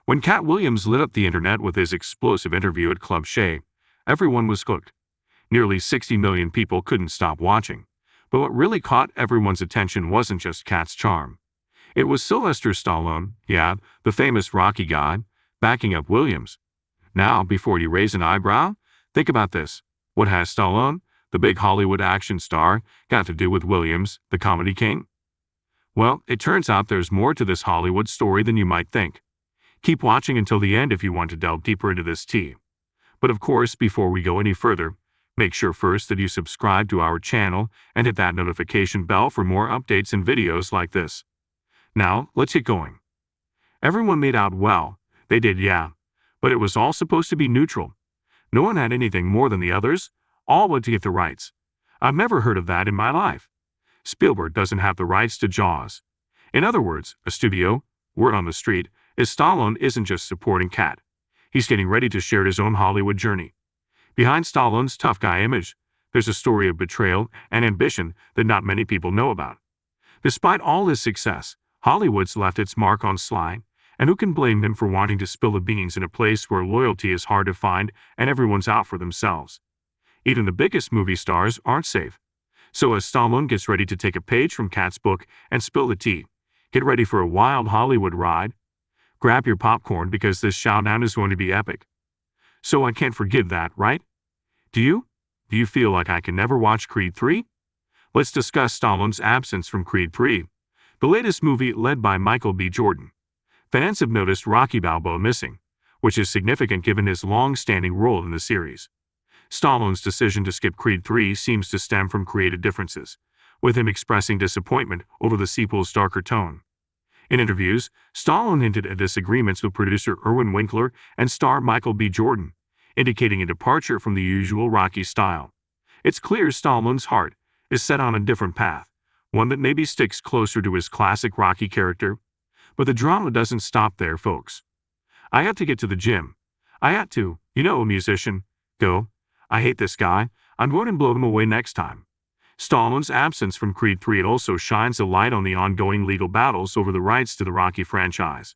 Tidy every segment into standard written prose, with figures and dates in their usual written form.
When Katt Williams lit up the internet with his explosive interview at Exp0se, everyone was hooked. Nearly 60 million people couldn't stop watching. But what really caught everyone's attention wasn't just Katt's charm. It was Sylvester Stallone, yeah, the famous Rocky guy, backing up Williams. Now, before you raise an eyebrow, think about this. What has Stallone, the big Hollywood action star, got to do with Williams, the comedy king? Well, it turns out there's more to this Hollywood story than you might think. Keep watching until the end if you want to delve deeper into this tea. But of course, before we go any further, make sure first that you subscribe to our channel and hit that notification bell for more updates and videos like this. Now, let's get going. Everyone made out well. They did, yeah. But it was all supposed to be neutral. No one had anything more than the others, all but to get the rights. I've never heard of that in my life. Spielberg doesn't have the rights to Jaws. In other words, a studio, word on the street, is Stallone isn't just supporting Katt. He's getting ready to share his own Hollywood journey. Behind Stallone's tough guy image, there's a story of betrayal and ambition that not many people know about. Despite all his success, Hollywood's left its mark on Sly, and who can blame him for wanting to spill the beans in a place where loyalty is hard to find and everyone's out for themselves? Even the biggest movie stars aren't safe. So as Stallone gets ready to take a page from Katt's book and spill the tea, get ready for a wild Hollywood ride. Grab your popcorn because this showdown is going to be epic. So I can't forgive that, right? Do you? Do you feel like I can never watch Creed 3? Let's discuss Stallone's absence from Creed 3, the latest movie led by Michael B. Jordan. Fans have noticed Rocky Balboa missing, which is significant given his long-standing role in the series. Stallone's decision to skip Creed 3 seems to stem from creative differences, with him expressing disappointment over the sequel's darker tone. In interviews, Stallone hinted at disagreements with producer Irwin Winkler and star Michael B. Jordan, indicating a departure from the usual Rocky style. It's clear Stallone's heart is set on a different path, one that maybe sticks closer to his classic Rocky character. But the drama doesn't stop there, folks. I had to get to the gym. I had to, a musician, go. I hate this guy. I'm going to blow him away next time. Stallone's absence from Creed 3 also shines a light on the ongoing legal battles over the rights to the Rocky franchise.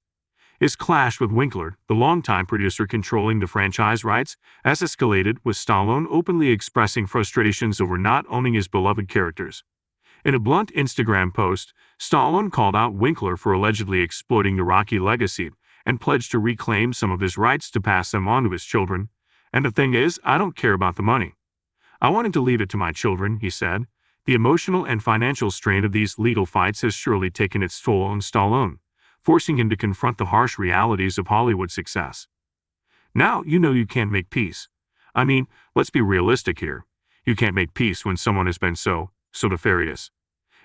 His clash with Winkler, the longtime producer controlling the franchise rights, has escalated, with Stallone openly expressing frustrations over not owning his beloved characters. In a blunt Instagram post, Stallone called out Winkler for allegedly exploiting the Rocky legacy and pledged to reclaim some of his rights to pass them on to his children. And the thing is, I don't care about the money. I wanted to leave it to my children, he said. The emotional and financial strain of these legal fights has surely taken its toll on Stallone, forcing him to confront the harsh realities of Hollywood success. Now you can't make peace. I mean, let's be realistic here. You can't make peace when someone has been so nefarious.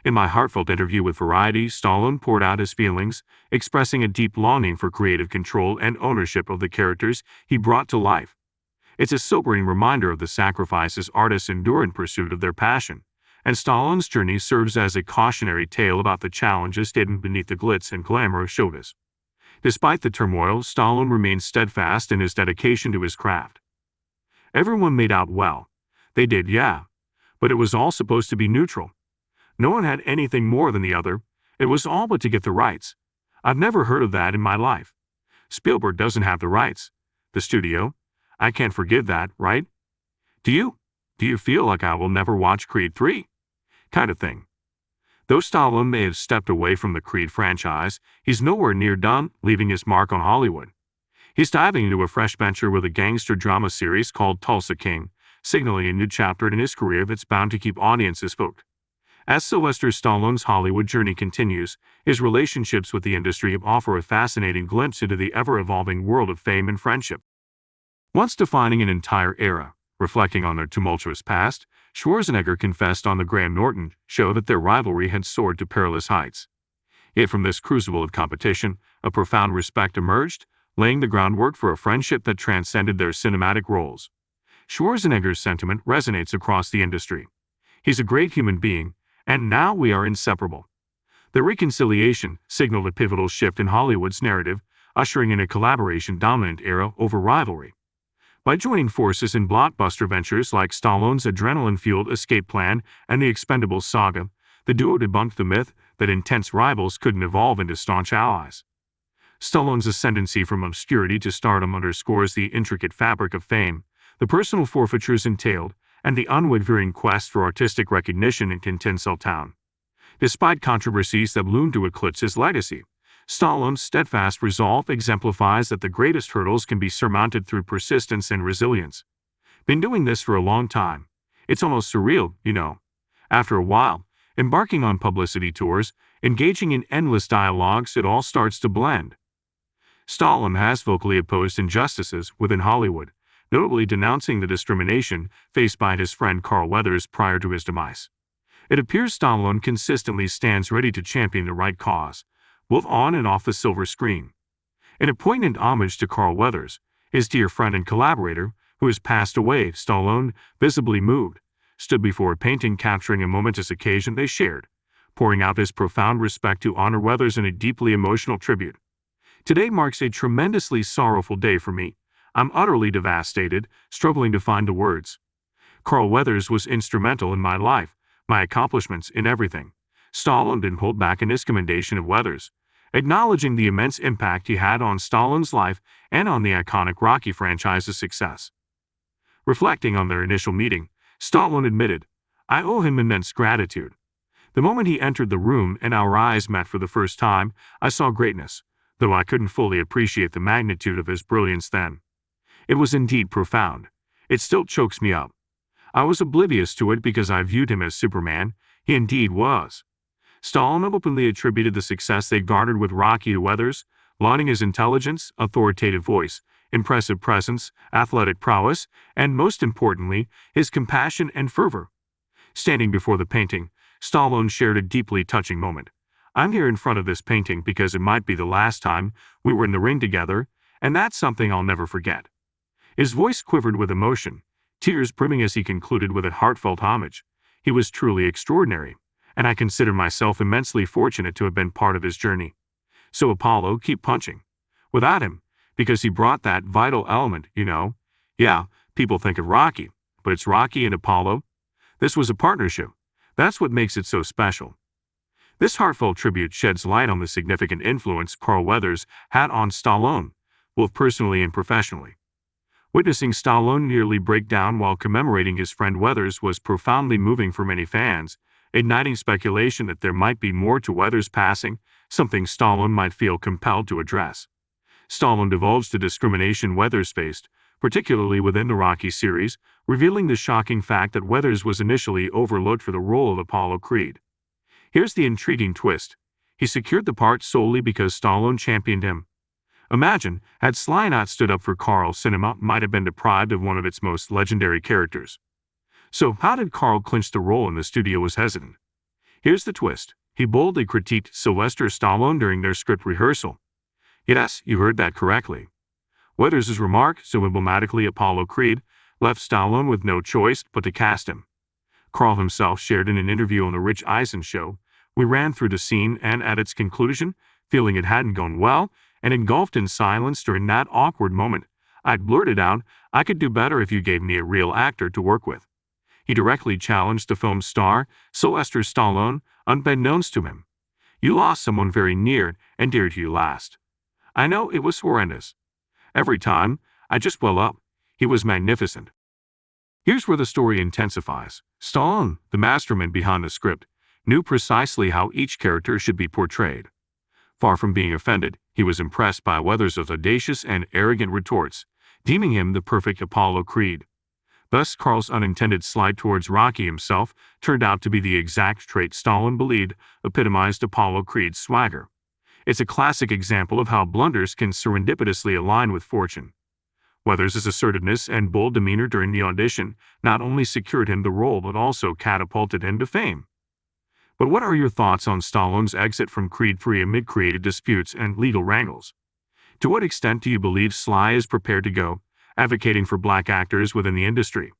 In my heartfelt interview with Variety, Stallone poured out his feelings, expressing a deep longing for creative control and ownership of the characters he brought to life. It's a sobering reminder of the sacrifices artists endure in pursuit of their passion, and Stallone's journey serves as a cautionary tale about the challenges hidden beneath the glitz and glamour of showbiz. Despite the turmoil, Stallone remains steadfast in his dedication to his craft. Everyone made out well. They did, yeah. But it was all supposed to be neutral. No one had anything more than the other. It was all but to get the rights. I've never heard of that in my life. Spielberg doesn't have the rights. The studio. I can't forgive that, right? Do you? Do you feel like I will never watch Creed 3? Kind of thing. Though Stallone may have stepped away from the Creed franchise, he's nowhere near done leaving his mark on Hollywood. He's diving into a fresh venture with a gangster drama series called Tulsa King, signaling a new chapter in his career that's bound to keep audiences hooked. As Sylvester Stallone's Hollywood journey continues, his relationships with the industry offer a fascinating glimpse into the ever-evolving world of fame and friendship. Once defining an entire era, reflecting on their tumultuous past, Schwarzenegger confessed on the Graham Norton show that their rivalry had soared to perilous heights. Yet from this crucible of competition, a profound respect emerged, laying the groundwork for a friendship that transcended their cinematic roles. Schwarzenegger's sentiment resonates across the industry. He's a great human being, and now we are inseparable. The reconciliation signaled a pivotal shift in Hollywood's narrative, ushering in a collaboration-dominant era over rivalry. By joining forces in blockbuster ventures like Stallone's adrenaline-fueled Escape Plan and the Exp0se saga, the duo debunked the myth that intense rivals couldn't evolve into staunch allies. Stallone's ascendancy from obscurity to stardom underscores the intricate fabric of fame, the personal forfeitures entailed, and the unwavering quest for artistic recognition in Tinseltown Town. Despite controversies that loom to eclipse his legacy, Stallone's steadfast resolve exemplifies that the greatest hurdles can be surmounted through persistence and resilience. Been doing this for a long time. It's almost surreal, you know. After a while, embarking on publicity tours, engaging in endless dialogues, it all starts to blend. Stallone has vocally opposed injustices within Hollywood, notably denouncing the discrimination faced by his friend Carl Weathers prior to his demise. It appears Stallone consistently stands ready to champion the right cause, both on and off the silver screen. In a poignant homage to Carl Weathers, his dear friend and collaborator, who has passed away, Stallone, visibly moved, stood before a painting capturing a momentous occasion they shared, pouring out his profound respect to honor Weathers in a deeply emotional tribute. Today marks a tremendously sorrowful day for me. I'm utterly devastated, struggling to find the words. Carl Weathers was instrumental in my life, my accomplishments, in everything. Stallone didn't hold back in his commendation of Weathers, acknowledging the immense impact he had on Stallone's life and on the iconic Rocky franchise's success. Reflecting on their initial meeting, Stallone admitted, "I owe him immense gratitude. The moment he entered the room and our eyes met for the first time, I saw greatness, though I couldn't fully appreciate the magnitude of his brilliance then. It was indeed profound. It still chokes me up. I was oblivious to it because I viewed him as Superman. He indeed was." Stallone openly attributed the success they garnered with Rocky to Weathers, lauding his intelligence, authoritative voice, impressive presence, athletic prowess, and most importantly, his compassion and fervor. Standing before the painting, Stallone shared a deeply touching moment. "I'm here in front of this painting because it might be the last time we were in the ring together, and that's something I'll never forget." His voice quivered with emotion, tears brimming as he concluded with a heartfelt homage. He was truly extraordinary, and I consider myself immensely fortunate to have been part of his journey. So Apollo, keep punching. Without him, because he brought that vital element, you know. Yeah, people think of Rocky, but it's Rocky and Apollo. This was a partnership. That's what makes it so special. This heartfelt tribute sheds light on the significant influence Carl Weathers had on Stallone, both personally and professionally. Witnessing Stallone nearly break down while commemorating his friend Weathers was profoundly moving for many fans, igniting speculation that there might be more to Weathers' passing, something Stallone might feel compelled to address. Stallone divulged the discrimination Weathers faced, particularly within the Rocky series, revealing the shocking fact that Weathers was initially overlooked for the role of Apollo Creed. Here's the intriguing twist. He secured the part solely because Stallone championed him. Imagine, had Sly not stood up for Carl, cinema might have been deprived of one of its most legendary characters. So how did Carl clinch the role and the studio was hesitant? Here's the twist. He boldly critiqued Sylvester Stallone during their script rehearsal. Yes, you heard that correctly. Weathers' remark, so emblematically Apollo Creed, left Stallone with no choice but to cast him. Carl himself shared in an interview on The Rich Eisen Show, "We ran through the scene and at its conclusion, feeling it hadn't gone well, and engulfed in silence during that awkward moment, I'd blurted out, 'I could do better if you gave me a real actor to work with.'" He directly challenged the film's star, Sylvester Stallone, unbeknownst to him. "You lost someone very near and dear to you last. I know it was horrendous. Every time, I just well up. He was magnificent." Here's where the story intensifies. Stallone, the mastermind behind the script, knew precisely how each character should be portrayed. Far from being offended, he was impressed by Weathers' audacious and arrogant retorts, deeming him the perfect Apollo Creed. Thus, Carl's unintended slide towards Rocky himself turned out to be the exact trait Stallone believed epitomized Apollo Creed's swagger. It's a classic example of how blunders can serendipitously align with fortune. Weathers' assertiveness and bold demeanor during the audition not only secured him the role but also catapulted him to fame. But what are your thoughts on Stallone's exit from Creed 3 amid creative disputes and legal wrangles? To what extent do you believe Sly is prepared to go, advocating for black actors within the industry?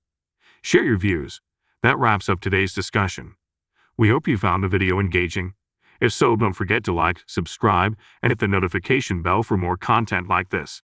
Share your views. That wraps up today's discussion. We hope you found the video engaging. If so, don't forget to like, subscribe, and hit the notification bell for more content like this.